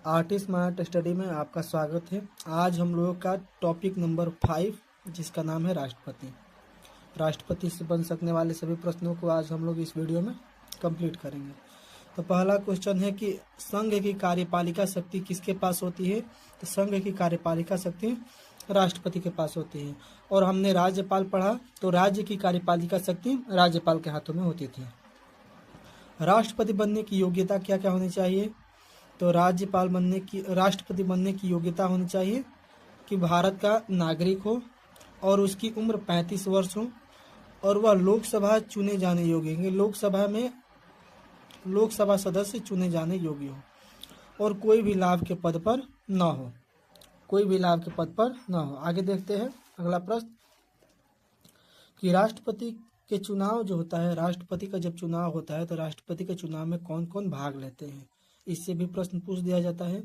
Artist mart study में आपका स्वागत है। आज हम लोगों का टॉपिक नंबर 5 जिसका नाम है राष्ट्रपति। राष्ट्रपति से बन सकने वाले सभी प्रश्नों को आज हम लोग इस वीडियो में कंप्लीट करेंगे। तो पहला क्वेश्चन है कि संघ की कार्यपालिका शक्ति किसके पास होती है? तो संघ की कार्यपालिका शक्ति राष्ट्रपति के पास होती है। और हमने राज्यपाल पढ़ा, तो राज्य की कार्यपालिका शक्ति राज्यपाल के हाथों में होती थी। राष्ट्रपति बनने की योग्यता क्या क्या होनी चाहिए? तो राष्ट्रपति बनने की योग्यता होनी चाहिए कि भारत का नागरिक हो और उसकी उम्र 35 वर्ष हो और वह लोकसभा चुने जाने योग्य है। लोकसभा सदस्य चुने जाने योग्य हो और कोई भी लाभ के पद पर न हो। आगे देखते हैं अगला प्रश्न कि राष्ट्रपति के चुनाव जो होता है, राष्ट्रपति का जब चुनाव होता है तो राष्ट्रपति के चुनाव में कौन कौन भाग लेते हैं, इससे भी प्रश्न पूछ दिया जाता है।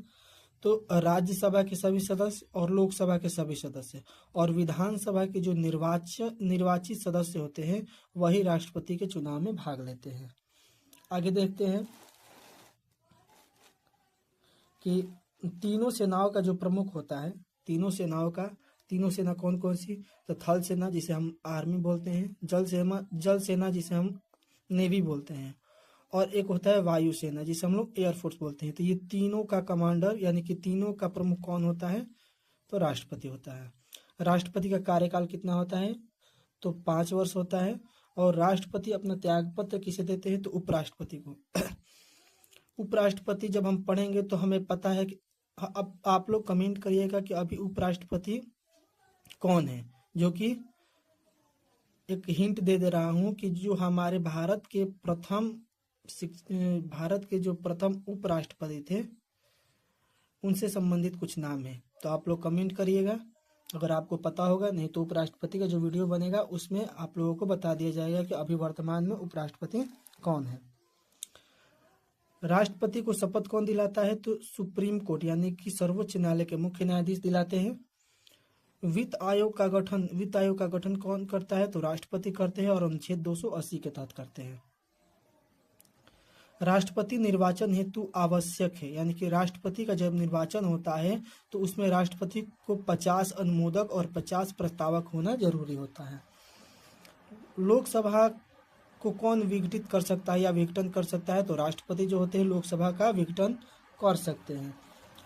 तो राज्यसभा के सभी सदस्य और लोकसभा के सभी सदस्य और विधानसभा के जो निर्वाचित सदस्य होते हैं वही राष्ट्रपति के चुनाव में भाग लेते हैं। आगे देखते हैं कि तीनों सेनाओं का जो प्रमुख होता है, तीनों सेना कौन कौन सी? तो थल सेना जिसे हम आर्मी बोलते हैं, जल सेना जिसे हम नेवी बोलते हैं, और एक होता है वायुसेना जिसे हम लोग एयरफोर्स बोलते हैं। तो ये तीनों का कमांडर यानी कि तीनों का प्रमुख कौन होता है? तो राष्ट्रपति होता है। राष्ट्रपति का कार्यकाल कितना होता है? तो 5 वर्ष होता है। और राष्ट्रपति अपना त्यागपत्र किसे देते हैं? तो उपराष्ट्रपति को। उपराष्ट्रपति जब हम पढ़ेंगे तो हमें पता है कि अब आप लोग कमेंट करिएगा कि अभी उपराष्ट्रपति कौन है, जो कि एक हिंट दे रहा हूं कि जो हमारे भारत के जो प्रथम उपराष्ट्रपति थे उनसे संबंधित कुछ नाम है। तो आप लोग कमेंट करिएगा अगर आपको पता होगा, नहीं तो उपराष्ट्रपति का जो वीडियो बनेगा उसमें आप लोगों को बता दिया जाएगा कि अभी वर्तमान में उपराष्ट्रपति कौन है। राष्ट्रपति को शपथ कौन दिलाता है? तो सुप्रीम कोर्ट यानी कि सर्वोच्च न्यायालय के मुख्य न्यायाधीश दिलाते हैं। वित्त आयोग का गठन कौन करता है? तो राष्ट्रपति करते हैं और अनुच्छेद 280 के तहत करते हैं। राष्ट्रपति निर्वाचन हेतु आवश्यक है, यानी कि राष्ट्रपति का जब निर्वाचन होता है तो उसमें राष्ट्रपति को 50 अनुमोदक और 50 प्रस्तावक होना जरूरी होता है। लोकसभा को कौन विघटित कर सकता है या विघटन कर सकता है? तो राष्ट्रपति जो होते हैं लोकसभा का विघटन कर सकते हैं।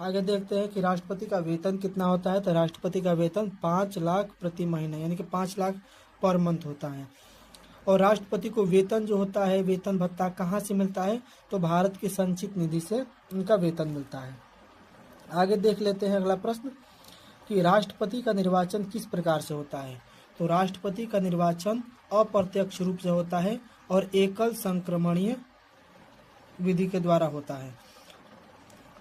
आगे देखते हैं कि राष्ट्रपति का वेतन कितना होता है? तो राष्ट्रपति का वेतन 5 लाख प्रति महीना यानी कि 5 लाख पर मंथ होता है। और राष्ट्रपति को वेतन जो होता है, वेतन भत्ता कहाँ से मिलता है? तो भारत की संचित निधि से उनका वेतन मिलता है। आगे देख लेते हैं अगला प्रश्न कि राष्ट्रपति का निर्वाचन किस प्रकार से होता है? तो राष्ट्रपति का निर्वाचन अप्रत्यक्ष रूप से होता है और एकल संक्रमणीय विधि के द्वारा होता है।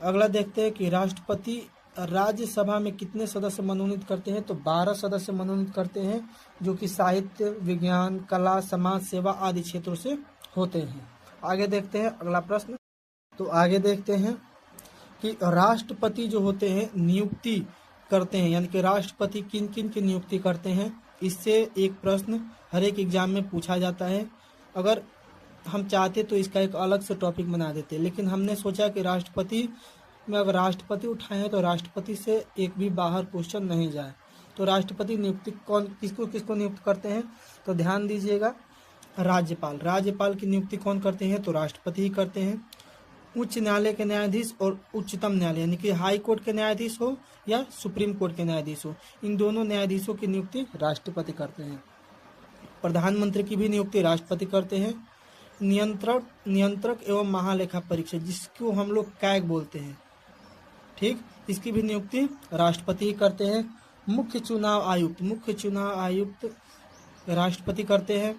अगला देखते हैं कि राष्ट्रपति राज्यसभा में कितने सदस्य मनोनीत करते हैं? तो 12 सदस्य मनोनीत करते हैं, जो कि साहित्य, विज्ञान, कला, समाज सेवा आदि क्षेत्रों से होते हैं। आगे देखते हैं अगला प्रश्न। तो आगे देखते हैं कि राष्ट्रपति जो होते हैं नियुक्ति करते हैं, यानी कि राष्ट्रपति किन किन की नियुक्ति करते हैं, इससे एक प्रश्न हर एक एग्जाम में पूछा जाता है। अगर हम चाहते तो इसका एक अलग से टॉपिक बना देते, लेकिन हमने सोचा कि राष्ट्रपति में अगर राष्ट्रपति उठाए हैं तो राष्ट्रपति से एक भी बाहर क्वेश्चन नहीं जाए। तो राष्ट्रपति नियुक्ति किसको नियुक्त करते हैं? तो ध्यान दीजिएगा, राज्यपाल की नियुक्ति कौन करते हैं? तो राष्ट्रपति ही करते हैं। उच्च न्यायालय के न्यायाधीश और उच्चतम न्यायालय यानी कि हाई कोर्ट के न्यायाधीश हो या सुप्रीम कोर्ट के न्यायाधीश हो, इन दोनों न्यायाधीशों की नियुक्ति राष्ट्रपति करते हैं। प्रधानमंत्री की भी नियुक्ति राष्ट्रपति करते हैं। नियंत्रक एवं महालेखा परीक्षक जिसको हम लोग कैग बोलते हैं, ठीक, इसकी भी नियुक्ति राष्ट्रपति ही करते हैं। मुख्य चुनाव आयुक्त राष्ट्रपति करते हैं।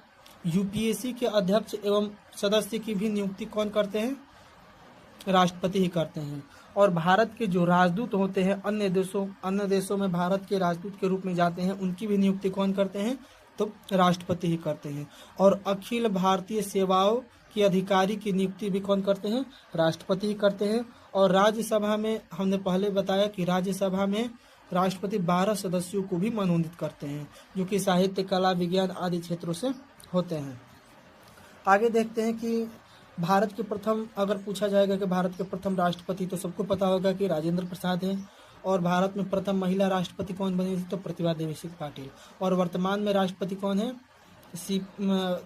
यूपीएससी के अध्यक्ष एवं सदस्य की भी नियुक्ति कौन करते हैं? राष्ट्रपति ही करते हैं। और भारत के जो राजदूत होते हैं अन्य देशों में भारत के राजदूत के रूप में जाते हैं, उनकी भी नियुक्ति कौन करते हैं? तो राष्ट्रपति ही करते हैं। और अखिल भारतीय सेवाओं के अधिकारी की नियुक्ति भी कौन करते हैं? राष्ट्रपति ही करते हैं। और राज्यसभा में हमने पहले बताया कि राज्यसभा में राष्ट्रपति 12 सदस्यों को भी मनोनीत करते हैं, जो कि साहित्य, कला, विज्ञान आदि क्षेत्रों से होते हैं। आगे देखते हैं कि भारत के प्रथम, अगर पूछा जाएगा कि भारत के प्रथम राष्ट्रपति, तो सबको पता होगा कि राजेंद्र प्रसाद हैं। और भारत में प्रथम महिला राष्ट्रपति कौन बनी थी, तो प्रतिभा देवी पाटिल। और वर्तमान में राष्ट्रपति कौन है,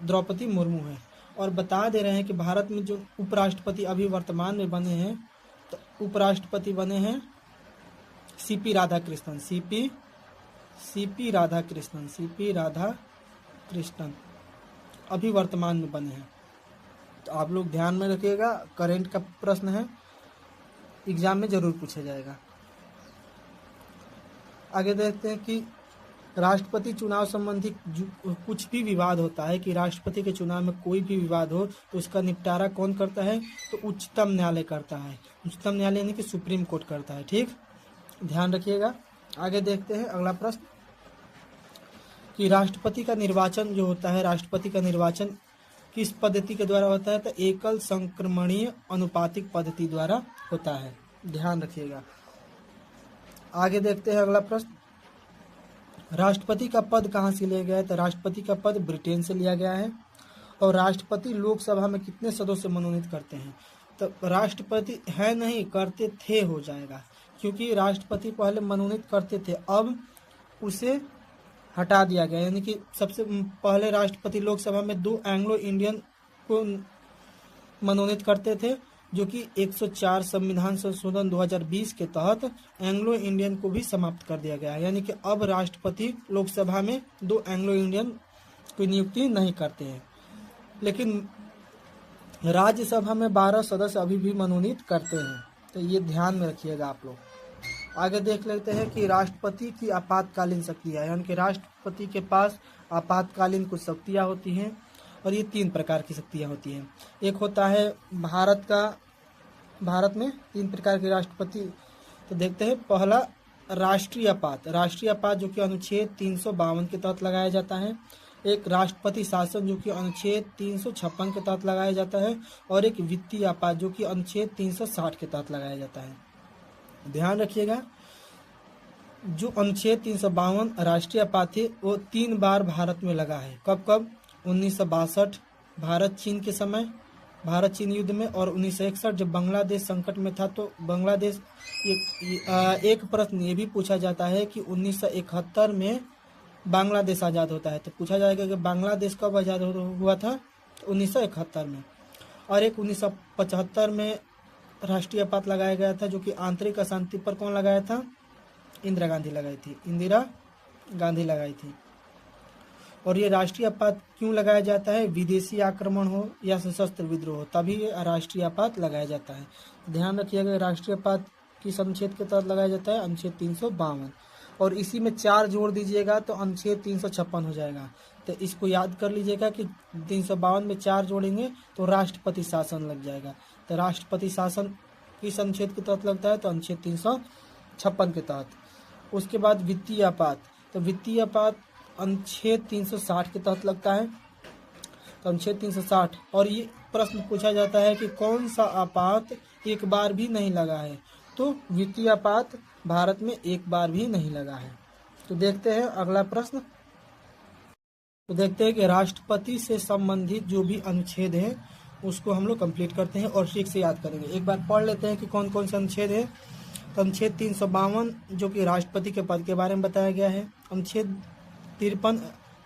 द्रौपदी मुर्मू है। और बता दे रहे हैं कि भारत में जो उपराष्ट्रपति अभी वर्तमान में बने हैं, तो उपराष्ट्रपति बने हैं सीपी राधाकृष्णन, सीपी राधाकृष्णन अभी वर्तमान में बने हैं। तो आप लोग ध्यान में रखिएगा, करंट का प्रश्न है, एग्जाम में जरूर पूछा जाएगा। आगे देखते हैं कि राष्ट्रपति चुनाव संबंधी कुछ भी विवाद होता है, कि राष्ट्रपति के चुनाव में कोई भी विवाद हो तो उसका निपटारा कौन करता है, तो उच्चतम न्यायालय करता है। उच्चतम न्यायालय यानी कि सुप्रीम कोर्ट करता है। ठीक, ध्यान रखिएगा। आगे देखते हैं अगला प्रश्न कि राष्ट्रपति का निर्वाचन जो होता है, राष्ट्रपति का निर्वाचन किस पद्धति के द्वारा होता है, तो एकल संक्रमणीय अनुपातिक पद्धति द्वारा होता है। ध्यान रखिएगा। आगे देखते हैं अगला प्रश्न, राष्ट्रपति का पद कहाँ से लिया गया है, तो राष्ट्रपति का पद ब्रिटेन से लिया गया है। और राष्ट्रपति लोकसभा में कितने सदस्य मनोनीत करते हैं, तो राष्ट्रपति है नहीं, करते थे हो जाएगा, क्योंकि राष्ट्रपति पहले मनोनीत करते थे, अब उसे हटा दिया गया। यानी कि सबसे पहले राष्ट्रपति लोकसभा में 2 एंग्लो इंडियन को मनोनीत करते थे, जो कि 104 संविधान संशोधन 2020 के तहत एंग्लो इंडियन को भी समाप्त कर दिया गया है। यानी कि अब राष्ट्रपति लोकसभा में 2 एंग्लो इंडियन की नियुक्ति नहीं करते हैं, लेकिन राज्यसभा में 12 सदस्य अभी भी मनोनीत करते हैं। तो ये ध्यान में रखिएगा आप लोग। आगे देख लेते हैं कि राष्ट्रपति की आपातकालीन शक्तियाँ, यानी कि राष्ट्रपति के पास आपातकालीन कुछ शक्तियाँ होती हैं, और ये 3 प्रकार की शक्तियाँ होती हैं। एक होता है भारत में 3 प्रकार के राष्ट्रपति, तो देखते हैं। पहला राष्ट्रीय आपात जो कि अनुच्छेद 352 के तहत लगाया जाता है। एक राष्ट्रपति शासन जो कि अनुच्छेद 356 के तहत लगाया जाता है। और एक वित्तीय आपात जो कि अनुच्छेद 360 के तहत लगाया जाता है। ध्यान रखिएगा, जो अनुच्छेद 352 राष्ट्रीय आपात है वो 3 बार भारत में लगा है। कब 1962 भारत चीन के समय, भारत चीन युद्ध में, और 1961 जब बांग्लादेश संकट में था। तो बांग्लादेश, एक प्रश्न ये भी पूछा जाता है कि 1971 में बांग्लादेश आज़ाद होता है, तो पूछा जाएगा कि बांग्लादेश कब आज़ाद हुआ था, तो 1971 में। और एक 1975 में राष्ट्रीय आपात लगाया गया था, जो कि आंतरिक अशांति पर कौन लगाया था, इंदिरा गांधी लगाई थी। और ये राष्ट्रीय आपात क्यों लगाया जाता है, विदेशी आक्रमण हो या सशस्त्र विद्रोह हो, तभी ये राष्ट्रीय आपात लगाया जाता है। ध्यान रखिएगा, राष्ट्रीय आपात किस अनुच्छेद के तहत लगाया जाता है, अनुच्छेद 352। और इसी में 4 जोड़ दीजिएगा तो अनुच्छेद 356 हो जाएगा। तो इसको याद कर लीजिएगा कि 352 में 4 जोड़ेंगे तो राष्ट्रपति शासन लग जाएगा। तो राष्ट्रपति शासन किस अनुच्छेद के तहत लगता है, तो अनुच्छेद 356 के तहत। उसके बाद वित्तीय आपात, तो वित्तीय आपात अनुच्छेद 360 के तहत लगता है, तो अनुच्छेद 360। और ये प्रश्न पूछा जाता है कि कौन सा आपात एक बार भी नहीं लगा है, तो वित्तीय आपात भारत में एक बार भी नहीं लगा है। तो देखते हैं अगला प्रश्न। तो देखते हैं कि राष्ट्रपति से संबंधित जो भी अनुच्छेद है उसको हम लोग कंप्लीट करते हैं और ठीक से याद करेंगे। एक बार पढ़ लेते हैं कि कौन कौन से अनुच्छेद है। तो अनुच्छेद 352 जो कि राष्ट्रपति के पद के बारे में बताया गया है। अनुच्छेद 53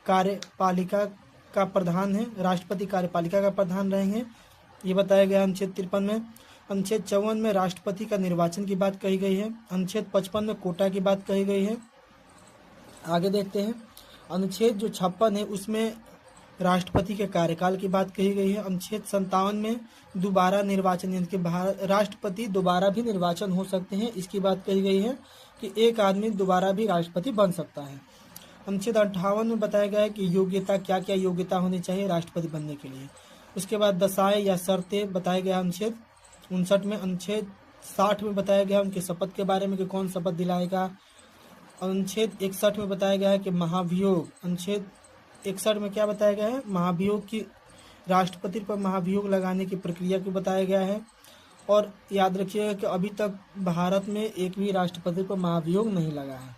कार्यपालिका का प्रधान है, राष्ट्रपति कार्यपालिका का प्रधान रहेंगे, ये बताया गया अनुच्छेद 53 में। अनुच्छेद 54 में राष्ट्रपति का निर्वाचन की बात कही गई है। अनुच्छेद 55 में कोटा की बात कही गई है। आगे देखते हैं, अनुच्छेद जो 56 है उसमें राष्ट्रपति के कार्यकाल की बात कही गई है। अनुच्छेद 57 में दोबारा निर्वाचन, यानी कि राष्ट्रपति दोबारा भी निर्वाचन हो सकते हैं, इसकी बात कही गई है कि एक आदमी दोबारा भी राष्ट्रपति बन सकता है। अनुच्छेद 58 में बताया गया है कि योग्यता, क्या क्या योग्यता होनी चाहिए राष्ट्रपति बनने के लिए। उसके बाद दशाएं या शर्तें बताया गया अनुच्छेद 59 में। अनुच्छेद 60 में बताया गया उनके शपथ के बारे में कि कौन शपथ दिलाएगा। अनुच्छेद 61 में बताया गया है कि महाभियोग, अनुच्छेद 61 में क्या बताया गया है, महाभियोग की, राष्ट्रपति पर महाभियोग लगाने की प्रक्रिया को बताया गया है। और याद रखिएगा कि अभी तक भारत में एक भी राष्ट्रपति पर महाभियोग नहीं लगा है।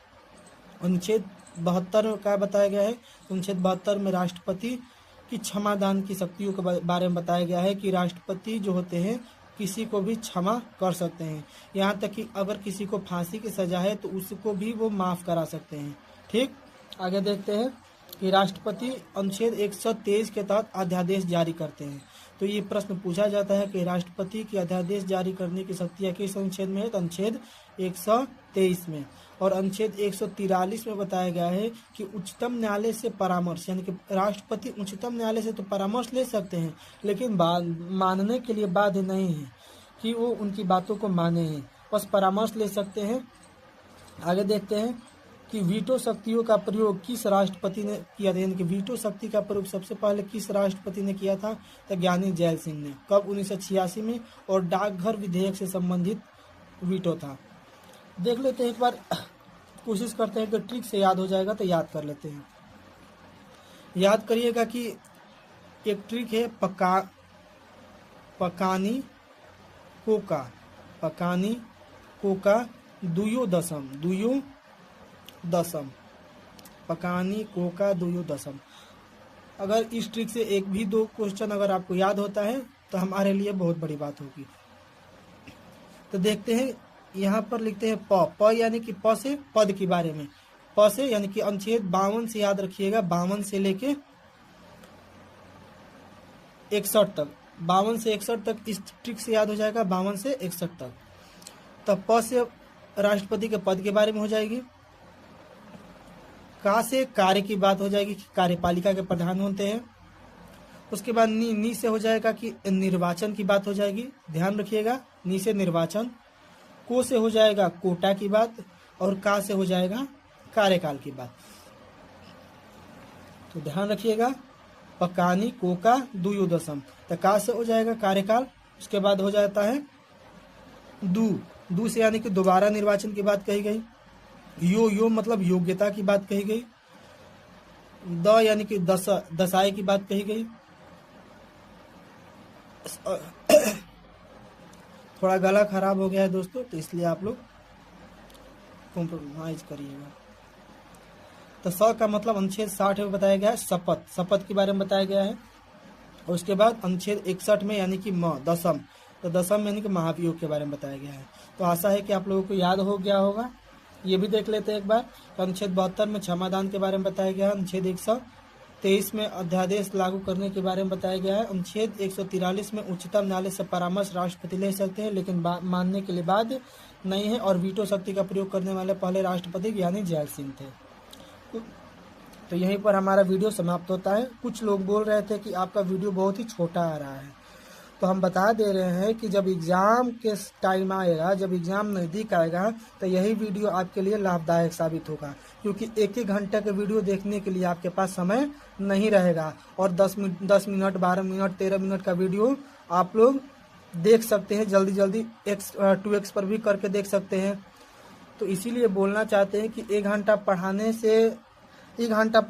अनुच्छेद 72 का बताया गया है। अनुच्छेद 72 में राष्ट्रपति कि क्षमादान की शक्तियों के बारे में बताया गया है कि राष्ट्रपति जो होते हैं किसी को भी क्षमा कर सकते हैं, यहाँ तक कि अगर किसी को फांसी की सजा है तो उसको भी वो माफ़ करा सकते हैं। ठीक, आगे देखते हैं कि राष्ट्रपति अनुच्छेद 123 के तहत अध्यादेश जारी करते हैं। तो ये प्रश्न पूछा जाता है कि राष्ट्रपति की अध्यादेश जारी करने की शक्तियाँ किस अनुच्छेद में है, तो अनुच्छेद 123 में। और अनुच्छेद 143 में बताया गया है कि उच्चतम न्यायालय से परामर्श, यानी कि राष्ट्रपति उच्चतम न्यायालय से तो परामर्श ले सकते हैं लेकिन मानने के लिए बाध्य नहीं है कि वो उनकी बातों को माने हैं, बस परामर्श ले सकते हैं। आगे देखते हैं कि वीटो शक्तियों का प्रयोग किस राष्ट्रपति ने किया था, यानी कि वीटो शक्ति का प्रयोग सबसे पहले किस राष्ट्रपति ने किया था, तो ज्ञानी जैल सिंह ने। कब, 1986 में। और डाकघर विधेयक से संबंधित वीटो था। देख लेते हैं एक बार, कोशिश करते हैं कि ट्रिक से याद हो जाएगा तो याद कर लेते हैं। याद करिएगा कि एक ट्रिक है पकानी कोका दुयो दशम पकानी कोका दुयो दशम। अगर इस ट्रिक से एक भी दो क्वेश्चन अगर आपको याद होता है तो हमारे लिए बहुत बड़ी बात होगी। तो देखते हैं, यहाँ पर लिखते हैं प यानी कि प से पद के बारे में, प से यानी कि अनुच्छेद 52 से याद रखिएगा, 52 से लेके 61 तक, 52 से 61 तक इस ट्रिक से याद हो जाएगा, 52 से 61 तक। तब प से राष्ट्रपति के पद के बारे में हो जाएगी, का से कार्य की बात हो जाएगी कि कार्यपालिका के प्रधान होते हैं। उसके बाद नी से हो जाएगा कि निर्वाचन की बात हो जाएगी, ध्यान रखिएगा, नी से निर्वाचन। को से हो जाएगा कोटा की बात, और का से हो जाएगा कार्यकाल की बात। तो ध्यान रखिएगा, पकानी कोका दुयो दशम। तो का से हो जाएगा कार्यकाल। उसके बाद हो जाता है दू से यानी कि दोबारा निर्वाचन की बात कही गई। यो मतलब योग्यता की बात कही गई। द यानी कि दशाई की बात कही गई। थोड़ा गला खराब हो गया है दोस्तों, तो इसलिए आप लोग कॉम्प्रोमाइज करिएगा। तो स का मतलब अनुच्छेद 60 में बताया गया है शपथ के बारे में बताया गया है। और उसके बाद अनुच्छेद 61 में यानी कि दशम, तो दशम यानी कि महाभियोग के बारे में बताया गया है। तो आशा है कि आप लोगों को याद हो गया होगा। ये भी देख लेते हैं एक बार। तो अनुच्छेद 72 में क्षमादान के बारे में बताया गया है। अनुच्छेद 123 में अध्यादेश लागू करने के बारे में बताया गया है। अनुच्छेद 143 में उच्चतम न्यायालय से परामर्श राष्ट्रपति ले सकते हैं लेकिन मानने के लिए बाध्य नहीं है। और वीटो शक्ति का प्रयोग करने वाले पहले राष्ट्रपति ज्ञानी जैल सिंह थे। तो यहीं पर हमारा वीडियो समाप्त होता है। कुछ लोग बोल रहे थे कि आपका वीडियो बहुत ही छोटा आ रहा है, तो हम बता दे रहे हैं कि जब एग्ज़ाम के टाइम आएगा, जब एग्ज़ाम नज़दीक आएगा, तो यही वीडियो आपके लिए लाभदायक साबित होगा, क्योंकि एक घंटे के वीडियो देखने के लिए आपके पास समय नहीं रहेगा। और 10 मिनट 12 मिनट 13 मिनट का वीडियो आप लोग देख सकते हैं, जल्दी 2x पर भी करके देख सकते हैं। तो इसीलिए बोलना चाहते हैं कि एक घंटा पढ़ाने से, एक घंटा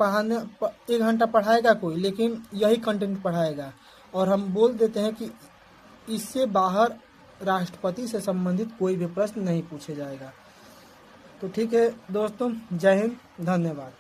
पढ़ाएगा कोई, लेकिन यही कंटेंट पढ़ाएगा। और हम बोल देते हैं कि इससे बाहर राष्ट्रपति से संबंधित कोई भी प्रश्न नहीं पूछे जाएगा। तो ठीक है दोस्तों, जय हिंद, धन्यवाद।